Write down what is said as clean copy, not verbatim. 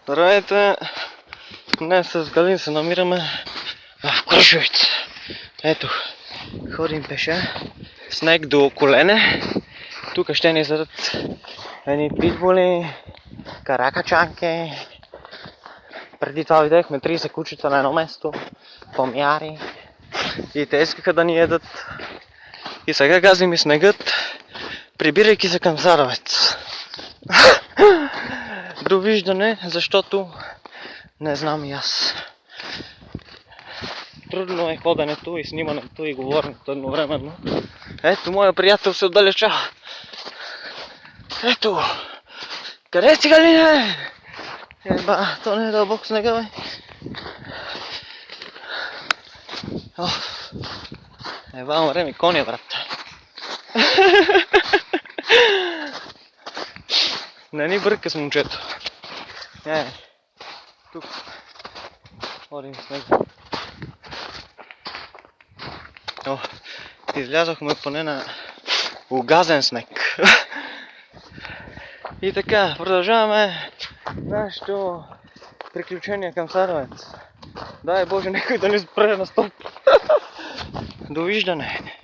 Здравейте! Днес с Галин се намираме в Крушовица. Ето, ходим пеша. Снег до колене. Тук ще ни задат едни питбули, каракачанки. Преди това видяхме 30 кучета на едно место, помяри. И те искаха да ни едат. И сега гази ми снегът, прибирайки се към Царовец. Довиждане, защото не знам и аз. Трудно е ходенето и снимането и говоренето едновременно. Ето, моя приятел се отдалечава. Ето! Къде си, Галине? Еба, то не е дълбок снега, бе. Еба, умре ми коня, брат. Не ни бърка с момчето. Тук. Ходим снег. Излязохме поне на угазен снег. И така, продължаваме нашето приключение към Царовец. Дай Боже, някой да ни спре на стоп. Довиждане.